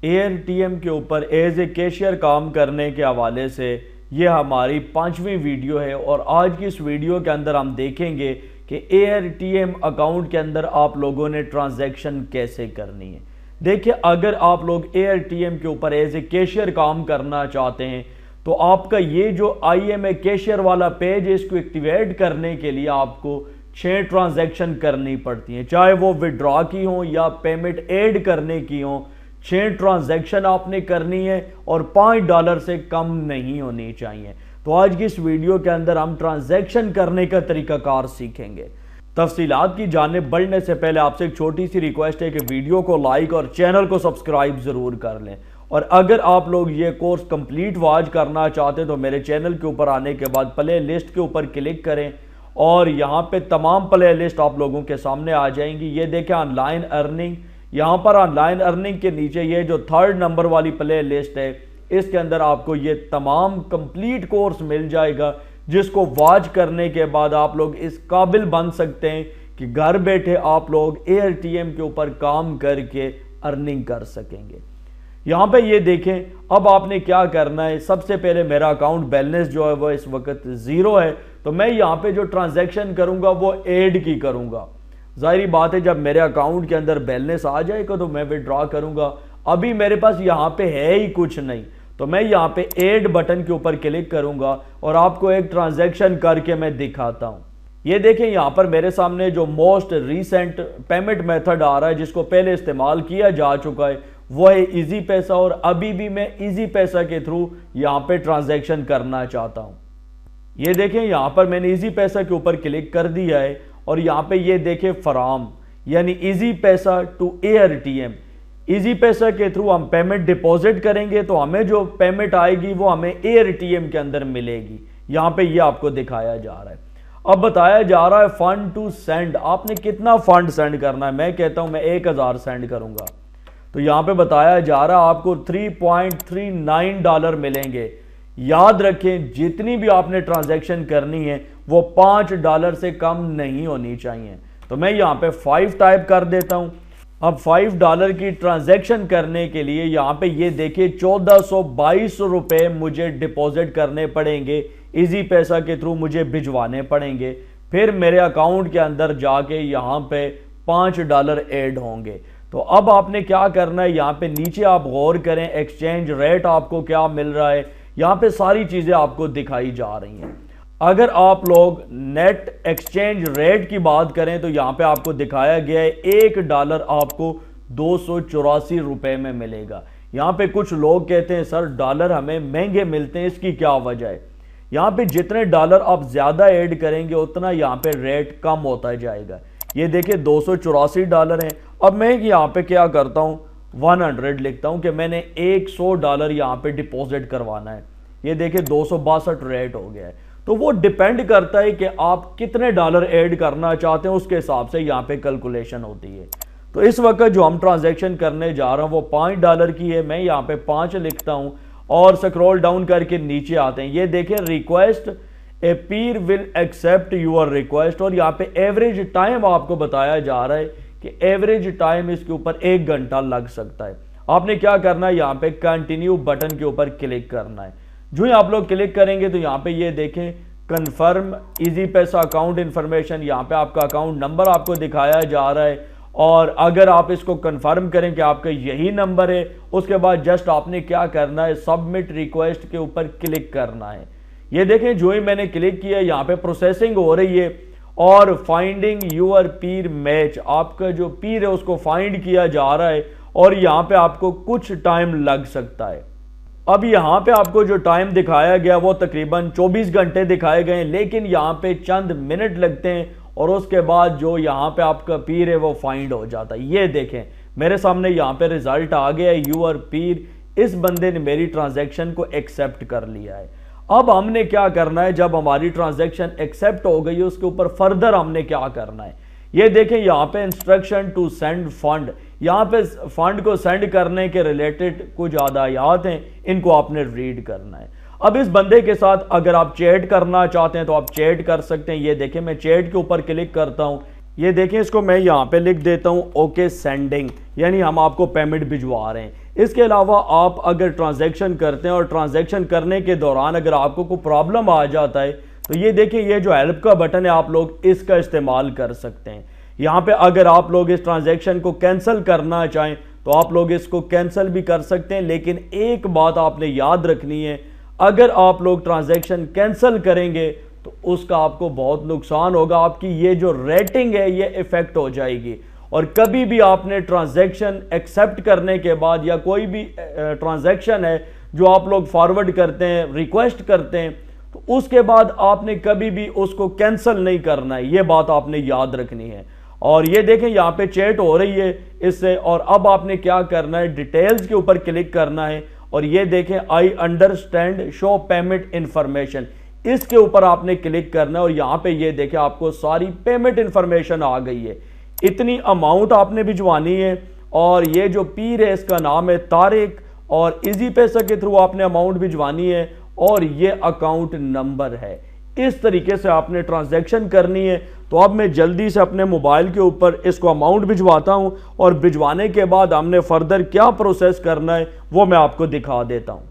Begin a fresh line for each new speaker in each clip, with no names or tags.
AirTM کے اوپر as a cashier کام کرنے کے حوالے سے یہ ہماری 5ویں ویڈیو ہے، اور آج کی اس ویڈیو کے اندر ہم دیکھیں گے کہ AirTM اکاؤنٹ کے اندر آپ لوگوں نے ٹرانزیکشن کیسے کرنی ہے۔ دیکھیں، اگر آپ لوگ AirTM کے اوپر ایز اے کیشیئر کام کرنا چاہتے ہیں تو آپ کا یہ جو IMA کیشیئر والا پیج ہے، اس کو ایکٹیویٹ کرنے کے لیے آپ کو 6 ٹرانزیکشن کرنی پڑتی ہیں، چاہے وہ وڈرا کی ہوں یا پیمنٹ ایڈ کرنے کی ہوں۔ 6 ٹرانزیکشن آپ نے کرنی ہے اور $5 سے کم نہیں ہونی چاہیے۔ تو آج کی اس ویڈیو کے اندر ہم ٹرانزیکشن کرنے کا طریقہ کار سیکھیں گے۔ تفصیلات کی جانب بڑھنے سے پہلے آپ سے ایک چھوٹی سی ریکویسٹ ہے کہ ویڈیو کو لائک اور چینل کو سبسکرائب ضرور کر لیں، اور اگر آپ لوگ یہ کورس کمپلیٹ واچ کرنا چاہتے ہیں تو میرے چینل کے اوپر آنے کے بعد پلے لسٹ کے اوپر کلک کریں، اور یہاں پہ تمام پلے لسٹ آپ لوگوں کے سامنے آ جائیں گی۔ یہ دیکھیں آن لائن ارننگ، یہاں پر آن لائن ارننگ کے نیچے یہ جو 3rd نمبر والی پلے لسٹ ہے، اس کے اندر آپ کو یہ تمام کمپلیٹ کورس مل جائے گا، جس کو واچ کرنے کے بعد آپ لوگ اس قابل بن سکتے ہیں کہ گھر بیٹھے آپ لوگ AirTM کے اوپر کام کر کے ارننگ کر سکیں گے۔ یہاں پہ یہ دیکھیں، اب آپ نے کیا کرنا ہے۔ سب سے پہلے میرا اکاؤنٹ بیلنس جو ہے وہ اس وقت 0 ہے، تو میں یہاں پہ جو ٹرانزیکشن کروں گا وہ ایڈ کی کروں گا۔ ظاہری بات ہے جب میرے اکاؤنٹ کے اندر بیلنس آ جائے گا تو میں وڈرا کروں گا۔ ابھی میرے پاس یہاں پہ ہے ہی کچھ نہیں، تو میں یہاں پہ ایڈ بٹن کے اوپر کلک کروں گا اور آپ کو ایک ٹرانزیکشن کر کے میں دکھاتا ہوں۔ یہ دیکھیں یہاں پر میرے سامنے جو موسٹ ریسنٹ پیمنٹ میتھڈ آ رہا ہے، جس کو پہلے استعمال کیا جا چکا ہے، وہ ہے ایزی پیسہ، اور ابھی بھی میں ایزی پیسہ کے تھرو یہاں پہ ٹرانزیکشن کرنا چاہتا ہوں۔ یہ دیکھیں یہاں پر میں نے ایزی پیسہ کے اوپر کلک کر دیا ہے، اور یہاں پہ یہ دیکھیں فرام، یعنی ایزی پیسہ ٹو AirTM۔ ایزی پیسہ کے تھرو ہم پیمنٹ ڈپوزٹ کریں گے تو ہمیں جو پیمنٹ آئے گی وہ ہمیں AirTM کے اندر ملے گی۔ یہاں پہ یہ آپ کو دکھایا جا رہا ہے۔ اب بتایا جا رہا ہے فنڈ ٹو سینڈ، آپ نے کتنا فنڈ سینڈ کرنا ہے۔ میں کہتا ہوں میں 1000 سینڈ کروں گا، تو یہاں پہ بتایا جا رہا ہے آپ کو $3.39 ملیں گے۔ یاد رکھیں جتنی بھی آپ نے ٹرانزیکشن کرنی ہے وہ $5 سے کم نہیں ہونی چاہیے۔ تو میں یہاں پہ 5 ٹائپ کر دیتا ہوں۔ اب $5 کی ٹرانزیکشن کرنے کے لیے یہاں پہ یہ دیکھیں 1422 روپے مجھے ڈپوزٹ کرنے پڑیں گے، ایزی پیسہ کے تھرو مجھے بھجوانے پڑیں گے، پھر میرے اکاؤنٹ کے اندر جا کے یہاں پہ $5 ایڈ ہوں گے۔ تو اب آپ نے کیا کرنا ہے، یہاں پہ نیچے آپ غور کریں ایکسچینج ریٹ آپ کو کیا مل رہا ہے، یہاں پہ ساری چیزیں آپ کو دکھائی جا رہی ہیں۔ اگر آپ لوگ نیٹ ایکسچینج ریٹ کی بات کریں تو یہاں پہ آپ کو دکھایا گیا ہے $1 آپ کو 284 روپے میں ملے گا۔ یہاں پہ کچھ لوگ کہتے ہیں سر ڈالر ہمیں مہنگے ملتے ہیں، اس کی کیا وجہ ہے؟ یہاں پہ جتنے ڈالر آپ زیادہ ایڈ کریں گے اتنا یہاں پہ ریٹ کم ہوتا جائے گا۔ یہ دیکھیں $284 ہیں۔ اب میں یہاں پہ کیا کرتا ہوں، 100 لکھتا ہوں کہ میں نے $100 یہاں پہ ڈپوزٹ کروانا ہے۔ یہ دیکھیں 262 ریٹ ہو گیا ہے۔ تو وہ ڈیپینڈ کرتا ہے کہ آپ کتنے ڈالر ایڈ کرنا چاہتے ہیں، اس کے حساب سے یہاں پہ کیلکولیشن ہوتی ہے۔ تو اس وقت جو ہم ٹرانزیکشن کرنے جا رہا ہوں وہ $5 کی ہے۔ میں یہاں پہ 5 لکھتا ہوں اور سکرول ڈاؤن کر کے نیچے آتے ہیں۔ یہ دیکھیں request a peer will accept your request, اور یہاں پہ ایوریج ٹائم آپ کو بتایا جا رہا ہے کہ ایوریج ٹائم اس کے اوپر 1 گھنٹہ لگ سکتا ہے۔ آپ نے کیا کرنا ہے، یہاں پہ کنٹینیو بٹن کے اوپر کلک کرنا ہے۔ جو ہی آپ لوگ کلک کریں گے تو یہاں پہ یہ دیکھیں کنفرم ایزی پیسہ اکاؤنٹ انفارمیشن، یہاں پہ آپ کا اکاؤنٹ نمبر آپ کو دکھایا جا رہا ہے، اور اگر آپ اس کو کنفرم کریں کہ آپ کا یہی نمبر ہے، اس کے بعد جسٹ آپ نے کیا کرنا ہے، سبمٹ ریکویسٹ کے اوپر کلک کرنا ہے۔ یہ دیکھیں جو ہی میں نے کلک کیا یہاں پہ پروسیسنگ ہو رہی ہے، اور فائنڈنگ یور پیر میچ، آپ کا جو پیر ہے اس کو فائنڈ کیا جا رہا ہے، اور یہاں پہ آپ کو کچھ ٹائم لگ سکتا ہے۔ اب یہاں پہ آپ کو جو ٹائم دکھایا گیا وہ تقریباً 24 گھنٹے دکھائے گئے ہیں، لیکن یہاں پہ چند منٹ لگتے ہیں، اور اس کے بعد جو یہاں پہ آپ کا پیر ہے وہ فائنڈ ہو جاتا ہے۔ یہ دیکھیں میرے سامنے یہاں پہ ریزلٹ آ گیا ہے، یور پیر، اس بندے نے میری ٹرانزیکشن کو ایکسیپٹ کر لیا ہے۔ اب ہم نے کیا کرنا ہے، جب ہماری ٹرانزیکشن ایکسیپٹ ہو گئی اس کے اوپر فردر ہم نے کیا کرنا ہے۔ یہ دیکھیں یہاں پہ انسٹرکشن ٹو سینڈ فنڈ، یہاں پہ فنڈ کو سینڈ کرنے کے ریلیٹڈ کچھ ہدایات ہیں، ان کو آپ نے ریڈ کرنا ہے۔ اب اس بندے کے ساتھ اگر آپ چیٹ کرنا چاہتے ہیں تو آپ چیٹ کر سکتے ہیں۔ یہ دیکھیں میں چیٹ کے اوپر کلک کرتا ہوں، یہ دیکھیں اس کو میں یہاں پہ لکھ دیتا ہوں اوکے سینڈنگ، یعنی ہم آپ کو پیمنٹ بھجوا رہے ہیں۔ اس کے علاوہ آپ اگر ٹرانزیکشن کرتے ہیں اور ٹرانزیکشن کرنے کے دوران اگر آپ کو کوئی پرابلم آ جاتا ہے تو یہ دیکھیں یہ جو ہیلپ کا بٹن ہے آپ لوگ اس کا استعمال کر سکتے ہیں۔ یہاں پہ اگر آپ لوگ اس ٹرانزیکشن کو کینسل کرنا چاہیں تو آپ لوگ اس کو کینسل بھی کر سکتے ہیں، لیکن ایک بات آپ نے یاد رکھنی ہے، اگر آپ لوگ ٹرانزیکشن کینسل کریں گے تو اس کا آپ کو بہت نقصان ہوگا، آپ کی یہ جو ریٹنگ ہے یہ افیکٹ ہو جائے گی۔ اور کبھی بھی آپ نے ٹرانزیکشن ایکسیپٹ کرنے کے بعد یا کوئی بھی ٹرانزیکشن ہے جو آپ لوگ فارورڈ کرتے ہیں، ریکویسٹ کرتے ہیں، تو اس کے بعد آپ نے کبھی بھی اس کو کینسل نہیں کرنا ہے، یہ بات آپ نے یاد رکھنی ہے۔ اور یہ دیکھیں یہاں پہ چیٹ ہو رہی ہے اس سے، اور اب آپ نے کیا کرنا ہے، ڈیٹیلز کے اوپر کلک کرنا ہے، اور یہ دیکھیں I understand show payment information, اس کے اوپر آپ نے کلک کرنا ہے، اور یہاں پہ یہ دیکھیں آپ کو ساری پیمنٹ انفارمیشن آ گئی ہے، اتنی اماؤنٹ آپ نے بھجوانی ہے، اور یہ جو پیر ہے اس کا نام ہے طارق، اور ایزی پیسہ کے تھرو آپ نے اماؤنٹ بھجوانی ہے، اور یہ اکاؤنٹ نمبر ہے۔ اس طریقے سے آپ نے ٹرانزیکشن کرنی ہے۔ تو اب میں جلدی سے اپنے موبائل کے اوپر اس کو اماؤنٹ بھجواتا ہوں، اور بھجوانے کے بعد ہم نے فردر کیا پروسیس کرنا ہے وہ میں آپ کو دکھا دیتا ہوں۔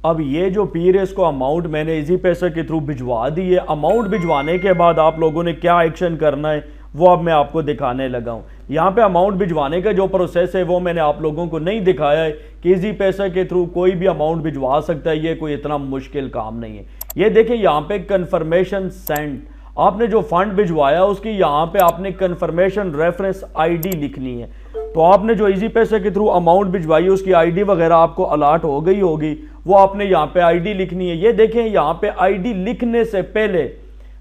اب یہ جو پیر ہے اس کو اماؤنٹ میں نے ایزی پیسہ کے تھرو بھجوا دی ہے۔ اماؤنٹ بھجوانے کے بعد آپ لوگوں نے کیا ایکشن کرنا ہے وہ اب میں آپ کو دکھانے لگا ہوں۔ یہاں پہ اماؤنٹ بھجوانے کا جو پروسیس ہے وہ میں نے آپ لوگوں کو نہیں دکھایا ہے کہ ایزی پیسہ کے تھرو کوئی بھی اماؤنٹ بھجوا سکتا ہے، یہ کوئی اتنا مشکل کام نہیں ہے۔ یہ دیکھیں یہاں پہ کنفرمیشن سینڈ، آپ نے جو فنڈ بھجوایا اس کی یہاں پہ آپ نے کنفرمیشن ریفرنس آئی ڈی لکھنی ہے۔ تو آپ نے جو ایزی پیسہ کے تھرو اماؤنٹ بھجوائی اس کی آئی ڈی وغیرہ آپ کو الاٹ ہو گئی ہوگی، وہ آپ نے یہاں پہ آئی ڈی لکھنی ہے۔ یہ دیکھیں یہاں پہ آئی ڈی لکھنے سے پہلے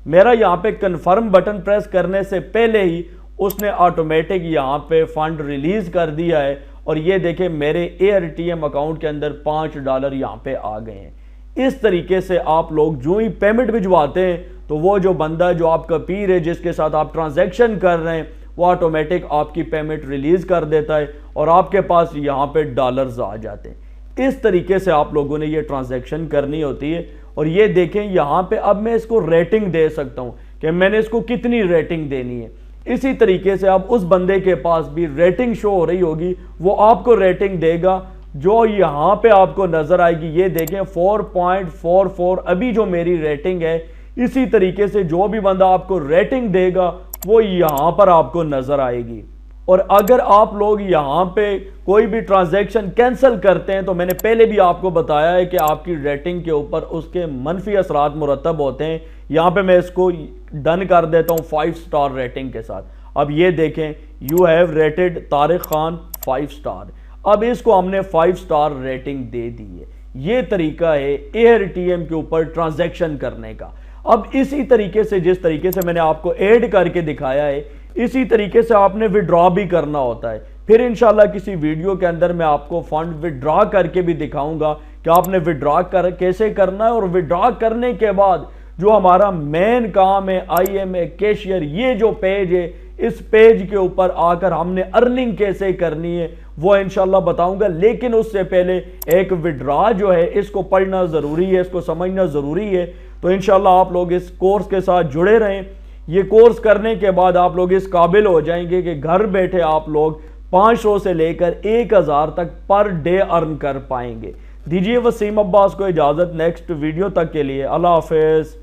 میرا یہاں پہ کنفرم بٹن پریس کرنے سے پہلے ہی اس نے آٹومیٹک یہاں پہ فنڈ ریلیز کر دیا ہے، اور یہ دیکھیں میرے AirTM اکاؤنٹ کے اندر $5 یہاں پہ آ گئے ہیں۔ اس طریقے سے آپ لوگ جو ہی پیمنٹ بھجواتے ہیں تو وہ جو بندہ جو آپ کا پیر ہے جس کے ساتھ آپ ٹرانزیکشن کر رہے ہیں وہ آٹومیٹک آپ کی پیمنٹ ریلیز کر دیتا ہے، اور آپ کے پاس یہاں پہ ڈالرز آ جاتے ہیں۔ اس طریقے سے آپ لوگوں نے یہ ٹرانزیکشن کرنی ہوتی ہے۔ اور یہ دیکھیں یہاں پہ اب میں اس کو ریٹنگ دے سکتا ہوں کہ میں نے اس کو کتنی ریٹنگ دینی ہے۔ اسی طریقے سے اب اس بندے کے پاس بھی ریٹنگ شو ہو رہی ہوگی، وہ آپ کو ریٹنگ دے گا جو یہاں پہ آپ کو نظر آئے گی۔ یہ دیکھیں 4.44 ابھی جو میری ریٹنگ ہے۔ اسی طریقے سے جو بھی بندہ آپ کو ریٹنگ دے گا وہ یہاں پر آپ کو نظر آئے گی۔ اور اگر آپ لوگ یہاں پہ کوئی بھی ٹرانزیکشن کینسل کرتے ہیں تو میں نے پہلے بھی آپ کو بتایا ہے کہ آپ کی ریٹنگ کے اوپر اس کے منفی اثرات مرتب ہوتے ہیں۔ یہاں پہ میں اس کو ڈن کر دیتا ہوں 5 سٹار ریٹنگ کے ساتھ۔ اب یہ دیکھیں you have rated Tariq Khan 5 star, اب اس کو ہم نے 5 سٹار ریٹنگ دے دی ہے۔ یہ طریقہ ہے AirTM کے اوپر ٹرانزیکشن کرنے کا۔ اب اسی طریقے سے جس طریقے سے میں نے آپ کو ایڈ کر کے دکھایا ہے اسی طریقے سے آپ نے وڈرا بھی کرنا ہوتا ہے۔ پھر انشاءاللہ کسی ویڈیو کے اندر میں آپ کو فنڈ وڈرا کر کے بھی دکھاؤں گا کہ آپ نے وڈرا کیسے کرنا ہے، اور وڈرا کرنے کے بعد جو ہمارا مین کام ہے IMA کیشیئر، یہ جو پیج ہے اس پیج کے اوپر آ کر ہم نے ارننگ کیسے کرنی ہے وہ انشاءاللہ بتاؤں گا۔ لیکن اس سے پہلے ایک وڈرا جو ہے اس کو پڑھنا ضروری ہے، اس کو سمجھنا ضروری ہے۔ تو انشاءاللہ آپ لوگ اس کورس کے ساتھ جڑے رہیں۔ یہ کورس کرنے کے بعد آپ لوگ اس قابل ہو جائیں گے کہ گھر بیٹھے آپ لوگ 500 سے لے کر 1000 تک پر ڈے ارن کر پائیں گے۔ دیجیے وسیم عباس کو اجازت، نیکسٹ ویڈیو تک کے لیے اللہ حافظ۔